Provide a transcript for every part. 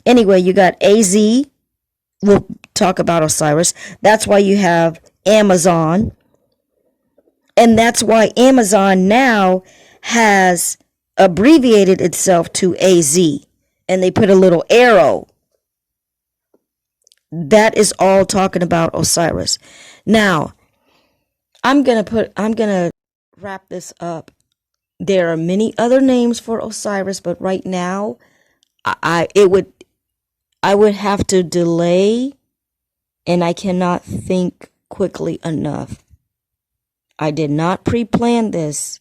Anyway, you got AZ. We'll talk about Osiris. That's why you have Amazon. And that's why Amazon now has abbreviated itself to AZ. And they put a little arrow. That is all talking about Osiris. Now, I'm gonna wrap this up. There are many other names for Osiris, but right now I would have to delay, and I cannot think quickly enough. I did not pre-plan this,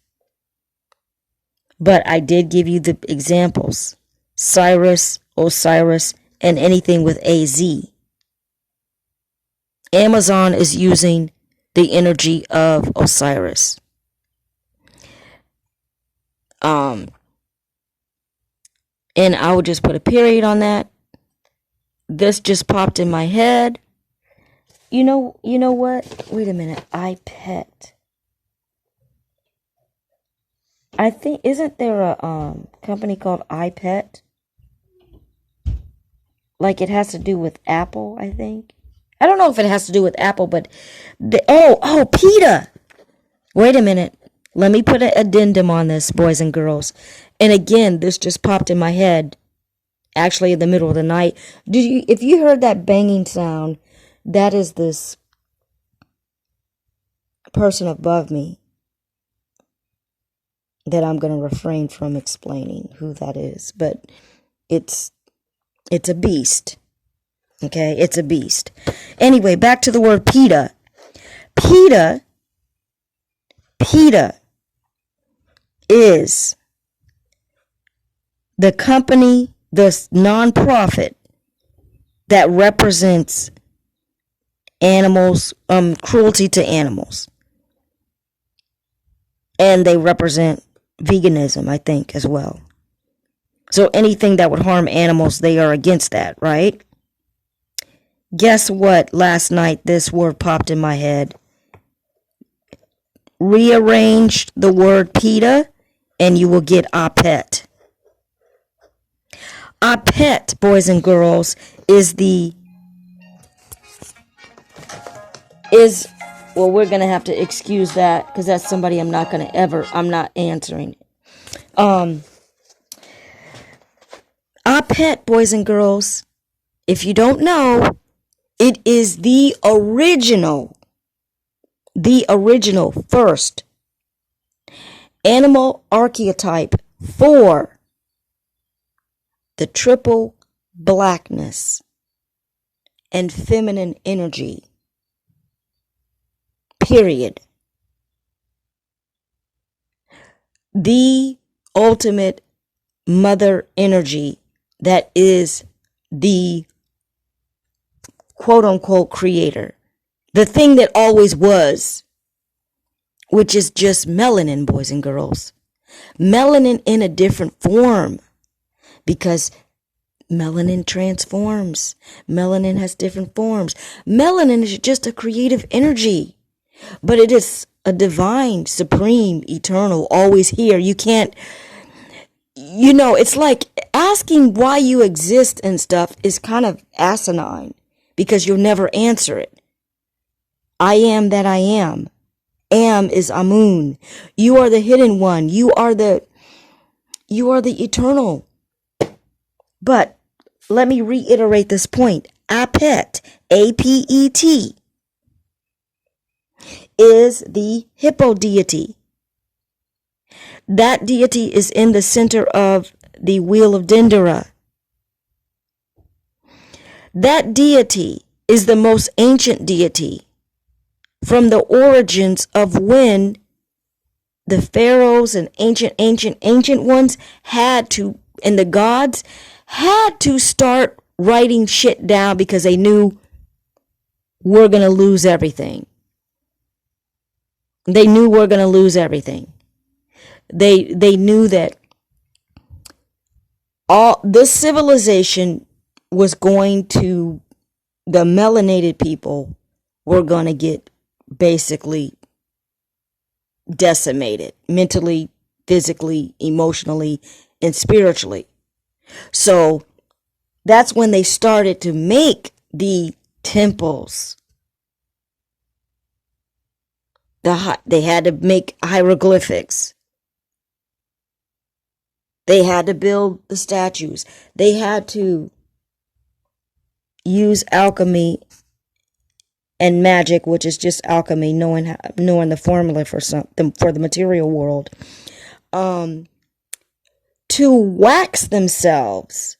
but I did give you the examples. Cyrus, Osiris, and anything with AZ. Amazon is using the energy of Osiris. And I would just put a period on that. This just popped in my head. You know what? Wait a minute. iPet. I think, isn't there a company called iPet? Like it has to do with Apple, I think. I don't know if it has to do with Apple, but PETA. Wait a minute. Let me put an addendum on this, boys and girls. And again, this just popped in my head, actually in the middle of the night. If you heard that banging sound, that is this person above me that I'm going to refrain from explaining who that is. But it's a beast. Okay, it's a beast. Anyway, back to the word PETA. PETA is the company, the nonprofit that represents animals, cruelty to animals. And they represent veganism, I think, as well. So anything that would harm animals, they are against that, right? Guess what? Last night, this word popped in my head. Rearrange the word PETA, and you will get APET. APET, boys and girls, well, we're going to have to excuse that because that's somebody I'm not answering. APET, boys and girls, if you don't know, it is the original first animal archetype for the triple blackness and feminine energy. Period. The ultimate mother energy that is the quote-unquote creator. The thing that always was, which is just melanin, boys and girls. Melanin in a different form, because melanin transforms. Melanin has different forms. Melanin is just a creative energy, but it is a divine, supreme, eternal, always here. You can't, it's like asking why you exist and stuff is kind of asinine, because you'll never answer it. I am that I am. Am is Amun. You are the hidden one. You are the eternal. But let me reiterate this point. Apet, A-P-E-T, is the hippo deity. That deity is in the center of the wheel of Dendera. That deity is the most ancient deity from the origins of when the pharaohs and ancient ones had to, and the gods had to start writing shit down because they knew we're going to lose everything. They knew we're going to lose everything. They knew that all this civilization was going to, the melanated people were going to get basically decimated mentally, physically, emotionally, and spiritually. So That's when they started to make the temples. They had to make hieroglyphics. They had to build the statues. They had to use alchemy and magic, which is just alchemy, knowing the formula for something, for the material world, to wax themselves,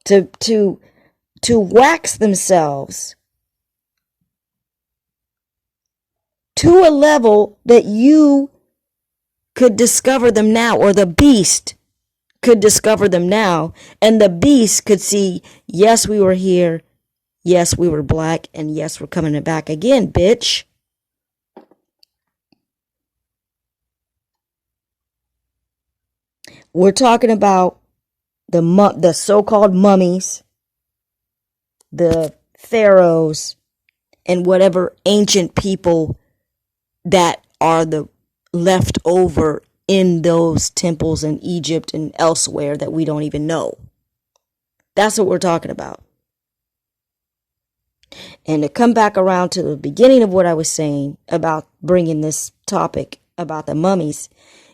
to wax themselves to a level that you could discover them now, or the beast could discover them now, and the beast could see, yes, we were here, yes, we were black, and yes, we're coming back again, bitch. We're talking about the so-called mummies, the pharaohs, and whatever ancient people that are the left over in those temples in Egypt and elsewhere that we don't even know. That's what we're talking about. And to come back around to the beginning of what I was saying about bringing this topic about the mummies,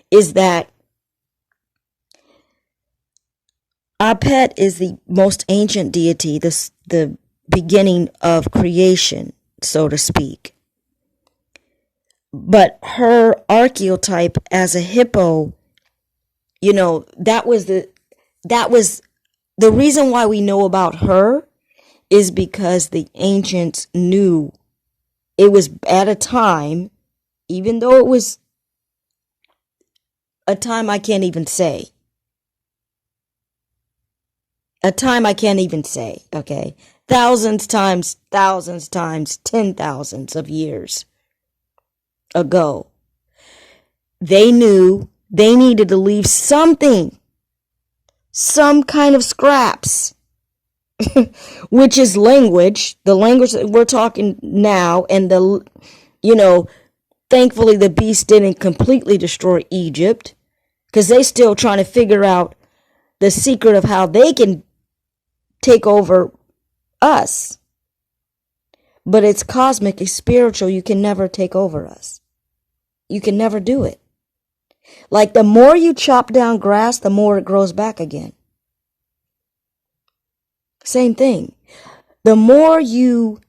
is that Apet is the most ancient deity, the beginning of creation, so to speak. But her archetype as a hippo, that was the reason why we know about her, is because the ancients knew it was at a time, even though it was a time I can't even say. Okay? Thousands times 10,000s of years ago. They knew they needed to leave something, some kind of scraps, which is language, the language that we're talking now, and thankfully the beast didn't completely destroy Egypt, because they still trying to figure out the secret of how they can take over us. But it's cosmic, it's spiritual. You can never take over us. You can never do it. Like, the more you chop down grass, the more it grows back again. Same thing. The more you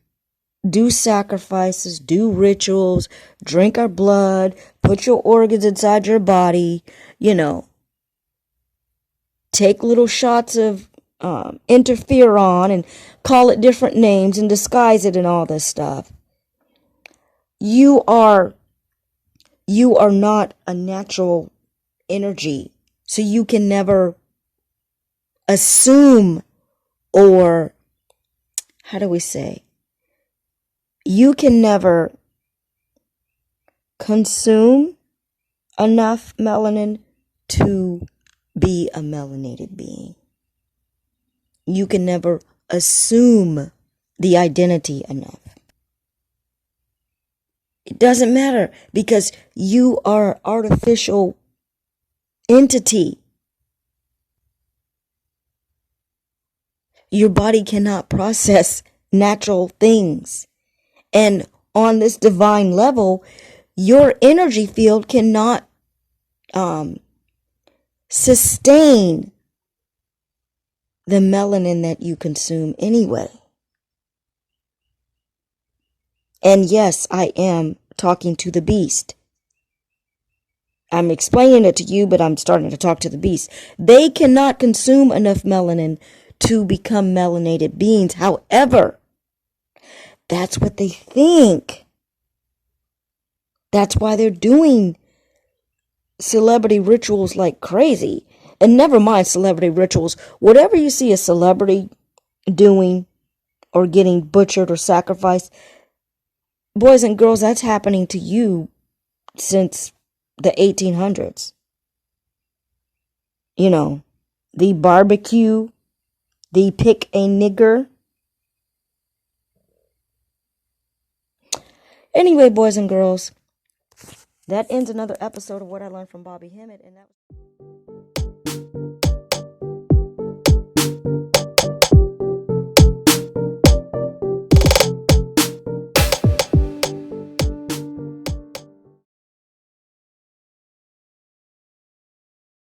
do sacrifices, do rituals, drink our blood, put your organs inside your body, take little shots of interferon and call it different names and disguise it and all this stuff. You are not a natural energy, so you can never assume, or how do we say, you can never consume enough melanin to be a melanated being. You can never assume the identity enough. It doesn't matter, because you are an artificial entity. Your body cannot process natural things. And on this divine level, your energy field cannot sustain the melanin that you consume anyway. And yes, I am talking to the beast. I'm explaining it to you, but I'm starting to talk to the beast. They cannot consume enough melanin to become melanated beings. However, that's what they think. That's why they're doing celebrity rituals like crazy. And never mind celebrity rituals. Whatever you see a celebrity doing or getting butchered or sacrificed, boys and girls, that's happening to you since the 1800s. The barbecue, the pick a nigger. Anyway, boys and girls, that ends another episode of What I Learned from Bobby Hemmett, and that